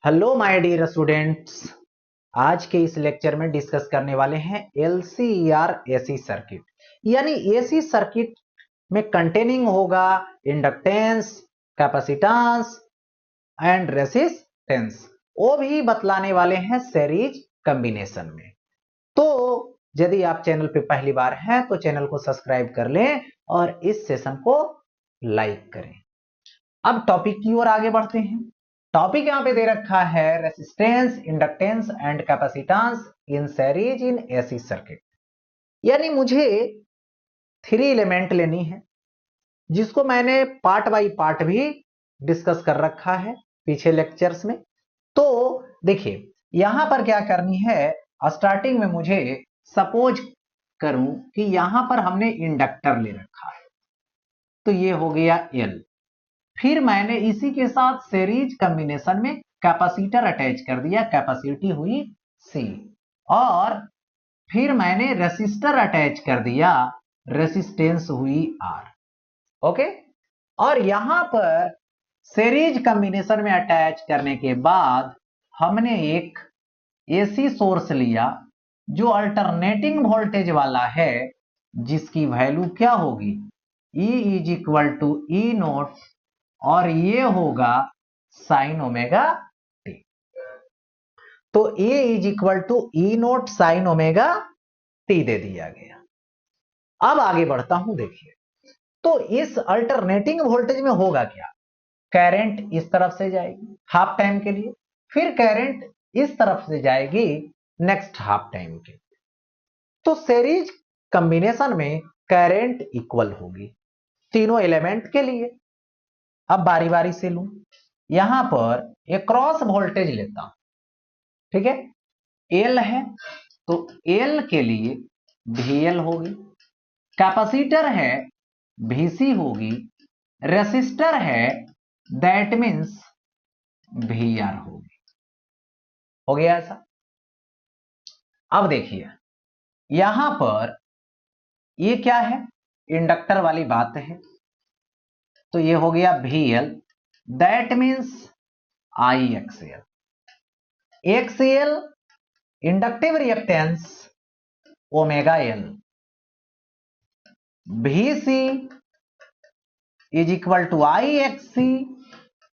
Hello my dear students. आज के इस लेक्चर में डिस्कस करने वाले हैं एलसीईआर एसी सर्किट। यानी एसी सर्किट में कंटेनिंग होगा इंडक्टेंस, कैपेसिटेंस एंड रेसिस्टेंस, वो भी बतलाने वाले हैं सीरीज कॉम्बिनेशन में। तो यदि आप चैनल पे पहली बार हैं तो चैनल को सब्सक्राइब कर लें और इस सेशन को लाइक करें। अब टॉपिक की ओर आगे बढ़ते हैं। टॉपिक यहां पे दे रखा है resistance, inductance and capacitance in series in AC circuit. यानी मुझे 3 एलिमेंट लेनी है, जिसको मैंने पार्ट बाय पार्ट भी डिस्कस कर रखा है पीछे लेक्चर्स में। तो देखिए यहां पर क्या करनी है, स्टार्टिंग में मुझे सपोज करूं कि यहां पर हमने इंडक्टर ले रखा है, तो ये हो गया एल। फिर मैंने इसी के साथ सीरीज कॉम्बिनेशन में कैपेसिटर अटैच कर दिया, कैपेसिटी हुई सी। और फिर मैंने रेसिस्टर अटैच कर दिया, रेसिस्टेंस हुई आर। ओके। और यहां पर सीरीज कॉम्बिनेशन में अटैच करने के बाद हमने एक एसी सोर्स लिया जो अल्टरनेटिंग वोल्टेज वाला है, जिसकी वैल्यू क्या होगी, E is equal to E naught, और ये होगा साइन ओमेगा टी। तो A is equal to E naught sine omega T दे दिया गया। अब आगे बढ़ता हूं। देखिए तो इस अल्टरनेटिंग वोल्टेज में होगा क्या, करंट इस तरफ से जाएगी हाफ टाइम के लिए, फिर करंट इस तरफ से जाएगी नेक्स्ट हाफ टाइम के लिए। तो सीरीज कॉम्बिनेशन में करंट इक्वल होगी तीनों एलिमेंट के लिए। अब बारी बारी से लूं, यहां पर एक क्रॉस वोल्टेज लेता हूं, ठीक है। एल है तो एल के लिए VL होगी, कैपेसिटर है VC होगी, रेसिस्टर है दैट मीन्स VR होगी। हो गया ऐसा। अब देखिए यहां पर ये क्या है, इंडक्टर वाली बात है, तो ये हो गया VL that means IXL। XL inductive reactance omega L, VC is equal to IXC,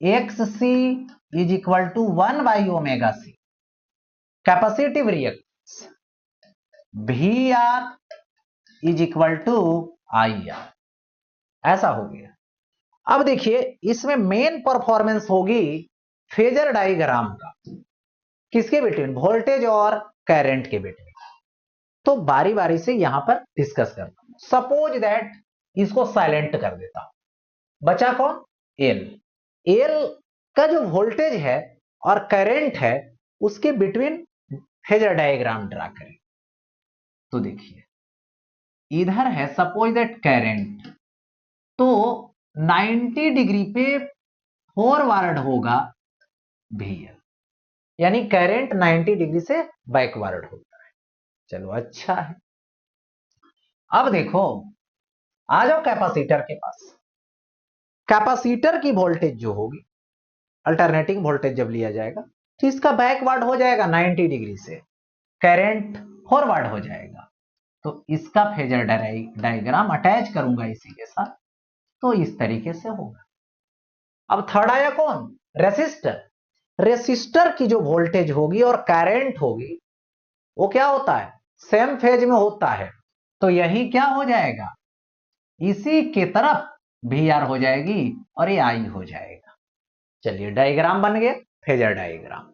XC is equal to 1 by omega C. Capacitive reactance VR is equal to IR। ऐसा हो गया। अब देखिए इसमें मेन परफॉर्मेंस होगी फेजर डायग्राम का, किसके between, voltage और करंट के बिटवीन। तो बारी बारी से यहां पर डिस्कस करता हूं। सपोज दैट इसको साइलेंट कर देता हूं, बचा कौन, एल। एल का जो वोल्टेज है और करंट है उसके बिटवीन फेजर डायग्राम ड्रा करें। तो देखिए इधर है सपोज दैट करंट, तो 90 डिग्री पे फॉरवर्ड होगा VL, यानी करंट 90 डिग्री से बैकवर्ड होता है। चलो अच्छा है। अब देखो आ जाओ कैपेसिटर के पास। कैपेसिटर की वोल्टेज जो होगी, अल्टरनेटिंग वोल्टेज जब लिया जाएगा तो इसका बैकवर्ड हो जाएगा 90 डिग्री से, करंट फॉरवर्ड हो जाएगा। तो इसका फेजर डायग्राम अटैच करूंगा इसी के साथ, तो इस तरीके से होगा। अब थर्ड आया कौन, रेसिस्टर। रेसिस्टर की जो वोल्टेज होगी और करंट होगी वो क्या होता है, सेम फेज में होता है, तो यही क्या हो जाएगा, इसी के तरफ VR हो जाएगी और ये I हो जाएगा। चलिए डायग्राम बन गया, फेजर डायग्राम।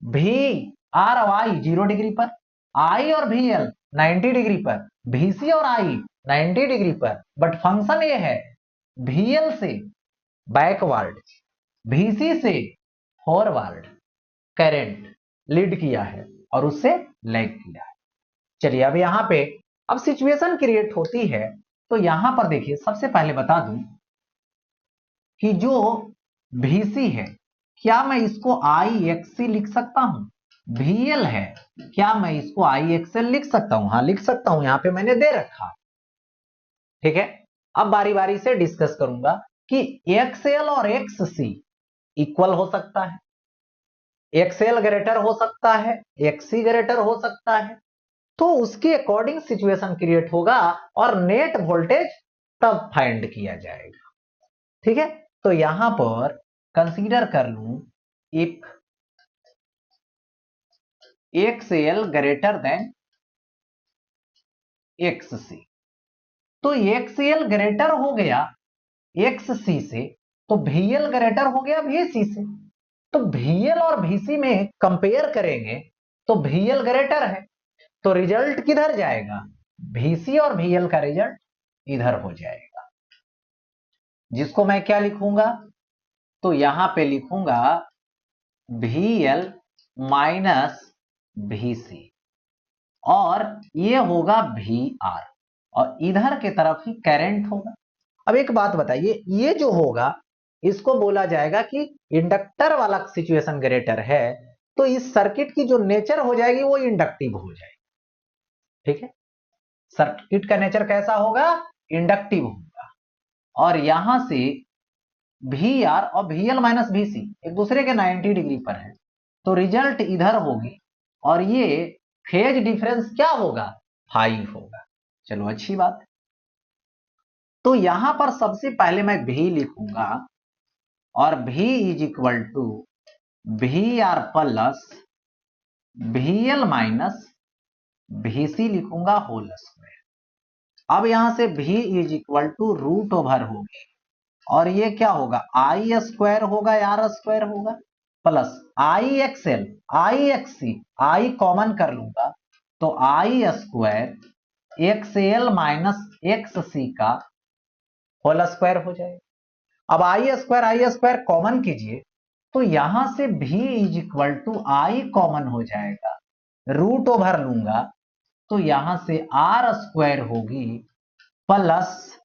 VR और I 0 डिग्री पर, I और VL 90 डिग्री पर, VC और I 90 डिग्री पर, बट फंक्शन ये है VL से बैकवर्ड, VC से फॉरवर्ड करंट लीड किया है और उससे लैग किया है। चलिए अब यहां पे अब सिचुएशन क्रिएट होती है। तो यहां पर देखिए सबसे पहले बता दूं कि जो VC है क्या मैं इसको IXC लिख सकता हूं, VL है क्या मैं इसको IXL लिख सकता हूं, हाँ लिख सकता हूं, यहां पे मैंने दे रखा। ठीक है। अब बारी बारी से डिस्कस करूंगा कि XL और XC इक्वल हो सकता है, एक्सएल ग्रेटर हो सकता है, एक्सी ग्रेटर हो सकता है, तो उसके अकॉर्डिंग सिचुएशन क्रिएट होगा और नेट वोल्टेज तब फाइंड किया जाएगा। ठीक है, तो यहां पर कंसीडर कर लूं इफ एक्सएल ग्रेटर देन एक्ससी, तो एक्सएल ग्रेटर हो गया एक्ससी से, तो VL ग्रेटर हो गया VC से, तो VL और VC में कंपेयर करेंगे तो VL ग्रेटर है, तो रिजल्ट किधर जाएगा, VC और VL का रिजल्ट इधर हो जाएगा, जिसको मैं क्या लिखूंगा, तो यहां पे लिखूंगा VL माइनस VC और ये होगा VR और इधर के तरफ ही करंट होगा। अब एक बात बताइए, ये जो होगा इसको बोला जाएगा कि इंडक्टर वाला सिचुएशन ग्रेटर है, तो इस सर्किट की जो नेचर हो जाएगी वो इंडक्टिव हो जाएगी। ठीक है, सर्किट का नेचर कैसा होगा, इंडक्टिव होगा, और यहां से VR और VL माइनस VC एक दूसरे के 90 डिग्री पर है, तो रिजल्ट इधर होगी और ये फेज डिफरेंस क्या होगा, 5 होगा। चलो अच्छी बात। तो यहां पर सबसे पहले मैं V लिखूंगा और V is equal to VR plus VL minus VC लिखूंगा होल स्क्वायर। अब यहां से V is equal to root over होगी और ये क्या होगा, आई स्क्वायर होगा, आर स्क्वायर होगा, plus I XL I XC, I common कर लूंगा तो I square XL minus XC का होल स्क्वायर हो जाएगा। अब आई स्क्वायर कॉमन कीजिए तो यहां से भी is equal to I common हो जाएगा, रूट ओवर लूंगा तो यहां से आर स्क्वायर होगी प्लस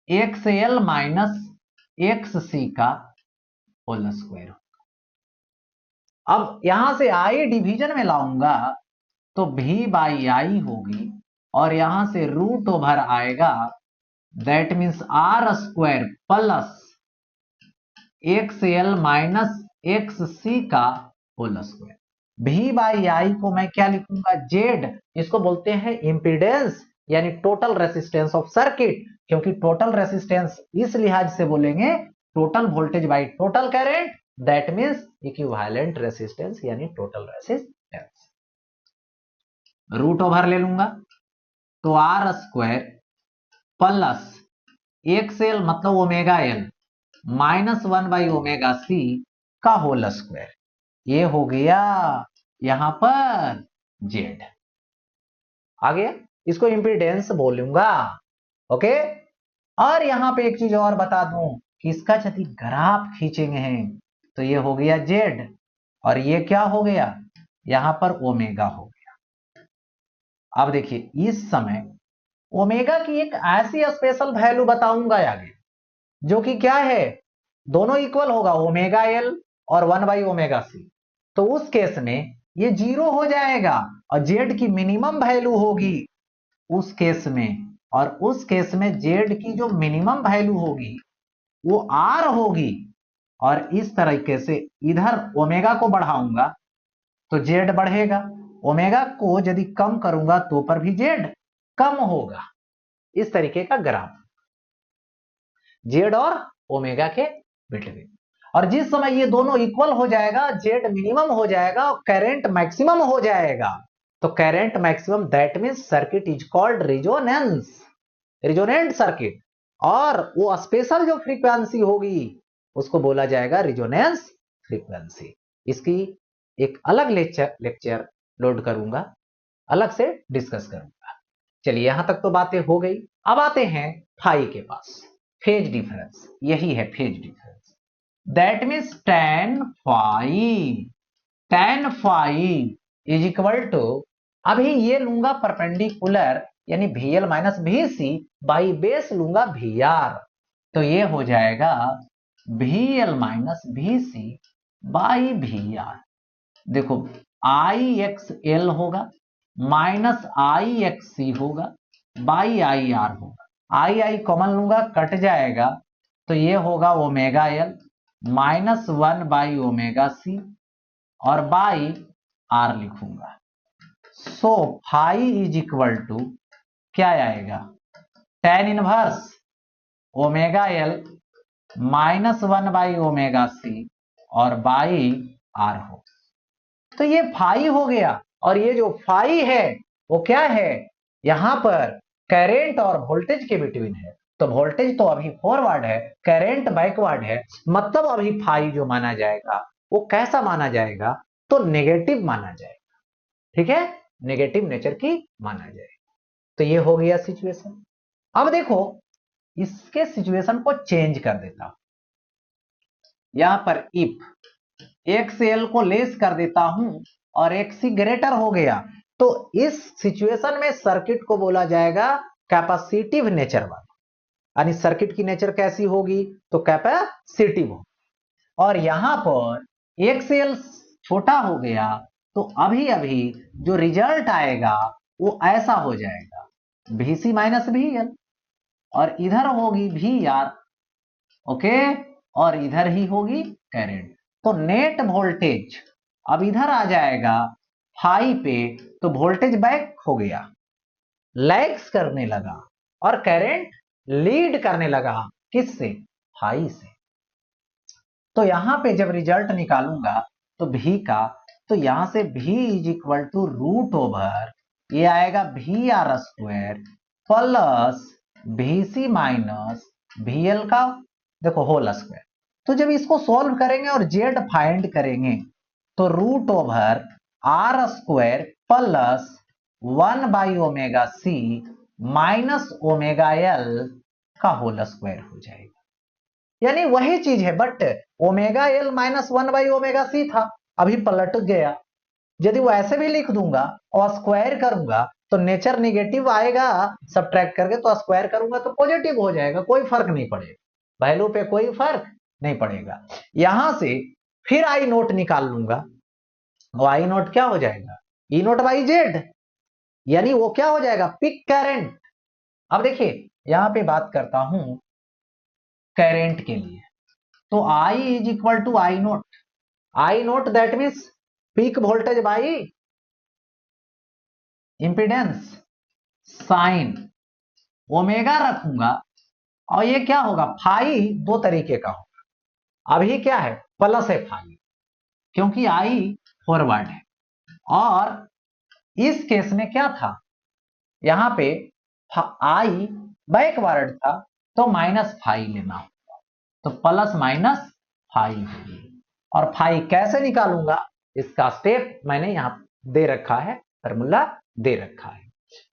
एक्सएल माइनस एक्ससी का होल स्क्वायर। अब यहां से आई डिवीजन में लाऊंगा तो भी बाई आई होगी और यहां से रूट ओवर आएगा, that means R square plus XL minus XC का होल स्क्वायर। भी बाई आई को मैं क्या लिखूंगा, जेड, इसको बोलते हैं इंपीडेंस यानी टोटल रेसिस्टेंस ऑफ सर्किट, क्योंकि टोटल रेसिस्टेंस इस लिहाज से बोलेंगे total voltage by total current, that means equivalent resistance यानी टोटल रेसिस्टेंस। रूट ओवर ले लूंगा तो आर स्क्वायर प्लस एक्सएल मतलब omega L minus 1 by omega C का होल स्क्वायर, ये हो गया यहां पर जेड आ गया, इसको इंपीडेंस बोलूंगा। ओके, और यहां पे एक चीज और बता दूं कि इसका यदि ग्राफ खींचेंगे तो ये हो गया जेड और ये क्या हो गया, यहां पर ओमेगा हो गया। अब देखिए इस समय ओमेगा की एक ऐसी स्पेशल वैल्यू बताऊंगा आगे, जो कि क्या है, दोनों इक्वल होगा ओमेगा एल और 1 बाई ओमेगा सी, तो उस केस में ये 0 हो जाएगा और जेड की मिनिमम वैल्यू होगी उस केस में, और उस केस में जेड की जो मिनिमम वैल्यू होगी वो आर होगी, और इस तरीके से इधर ओमेगा को बढ़ाऊंगा तो जेड बढ़ेगा, ओमेगा को यदि कम करूंगा तो पर भी जेड कम होगा। इस तरीके का ग्राफ जेड और ओमेगा के बिटवीन, और जिस समय ये दोनों इक्वल हो जाएगा, जेड मिनिमम हो जाएगा और करंट मैक्सिमम हो जाएगा, तो current maximum that means circuit is called resonance, resonant circuit, और वो स्पेशल जो फ्रीक्वेंसी होगी उसको बोला जाएगा रिजोनेंस फ्रीक्वेंसी। इसकी एक अलग लेक्चर लोड करूंगा, अलग से डिस्कस करूंगा। चलिए यहां तक तो बातें हो गई, अब आते हैं फाई के पास, फेज डिफरेंस, यही है phase difference, that means tan phi is equal to, अभी ये लूंगा परपेंडिकुलर यानी VL minus VC by base लूंगा VR, तो ये हो जाएगा VL minus VC by VR। देखो IXL होगा माइनस IXC होगा बाई IR होगा, आई कॉमन लूंगा कट जाएगा तो ये होगा omega L minus 1 by omega C और बाई आर लिखूंगा। So phi is equal to क्या आएगा, tan इनवर्स ओमेगा एल -1/ओमेगा c और बाई आर हो। तो ये फाई हो गया, और ये जो फाई है वो क्या है, यहां पर करंट और वोल्टेज के बिटवीन है। तो वोल्टेज तो अभी फॉरवर्ड है, करंट बैकवर्ड है, मतलब अभी फाई जो माना जाएगा वो कैसा माना जाएगा, तो नेगेटिव माना जाएगा। ठीक है, नेगेटिव नेचर की माना जाएगा। तो ये हो गया सिचुएशन। अब देखो इसके सिचुएशन को चेंज कर देता हूं। यहां पर इफ एक्स एल को लेस कर देता हूं और एक्स सी ग्रेटर हो गया, तो इस सिचुएशन में सर्किट को बोला जाएगा कैपेसिटिव नेचर वाला। यानी सर्किट की नेचर कैसी होगी, तो कैपेसिटिव होगी। और यहां पर एक्स एल छोटा हो गया, तो अभी अभी जो रिजल्ट आएगा वो ऐसा हो जाएगा, VC माइनस VL, और इधर होगी VR, ओके, और इधर ही होगी करंट। तो नेट वोल्टेज अब इधर आ जाएगा फाई पे, तो वोल्टेज बैक हो गया, लैग्स करने लगा, और करंट लीड करने लगा, किससे, फाई से। तो यहां पे जब रिजल्ट निकालूंगा तो V का, तो यहां से V is equal to root over ये आएगा VR² plus VC minus VL का देखो होल स्क्वायर। तो जब इसको सॉल्व करेंगे और Z फाइंड करेंगे, तो रूट ओवर R² प्लस 1/ओमेगा c माइनस ओमेगा L का होल स्क्वायर हो जाएगा। यानी वही चीज है, बट ओमेगा एल -1/ओमेगा c था, अभी पलट गया। यदि वो ऐसे भी लिख दूंगा और स्क्वायर करूंगा तो नेचर निगेटिव आएगा, सब्ट्रैक्ट करके तो स्क्वायर करूंगा तो पॉजिटिव हो जाएगा, कोई फर्क नहीं पड़ेगा, वैल्यू पे कोई फर्क नहीं पड़ेगा। यहां से फिर आई नोट निकाल लूंगा, और आई नोट क्या हो जाएगा, ई नोट बाई जेड, यानी वो क्या हो जाएगा, पिक करंट। अब देखिए यहां पे बात करता हूं करंट के लिए, तो I is equal to I naught that means peak voltage by impedance sine omega रखूंगा, और ये क्या होगा, फाई दो तरीके का होगा। अभी क्या है, प्लस है फाई, क्योंकि I फॉरवर्ड है, और इस केस में क्या था, यहां पे I बैकवर्ड था, तो माइनस फाई लेना होगा, तो प्लस माइनस फाई होगी। और फाई कैसे निकालूंगा, इसका स्टेप मैंने यहां दे रखा है, फॉर्मूला दे रखा है।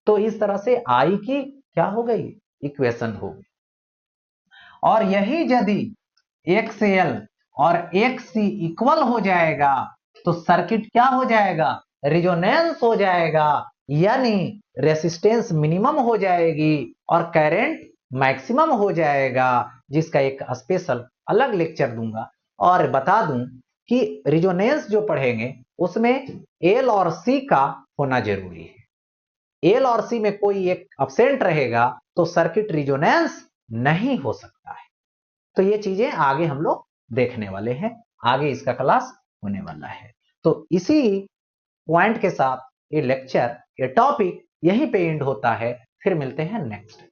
तो इस तरह से आई की क्या हो गई, इक्वेशन हो गई। और यही यदि XL और XC इक्वल हो जाएगा तो सर्किट क्या हो जाएगा, रिजोनेंस हो जाएगा, यानी रेसिस्टेंस मिनिमम हो जाएगी और करंट मैक्सिमम हो जाएगा, जिसका एक स्पेशल अलग लेक्चर दूंगा। और बता दूं कि रिजोनेंस जो पढ़ेंगे उसमें L और C का होना जरूरी है। L और C में कोई एक एब्सेंट रहेगा तो सर्किट रिजोनेंस नहीं हो सकता है। तो ये चीजें आगे हम लोग देखने वाले हैं, आगे इसका क्लास होने वाला है। तो इसी पॉइंट के साथ ये लेक्चर, ये टॉपिक यहीं पे एंड होता है। फिर मिलते हैं नेक्स्ट।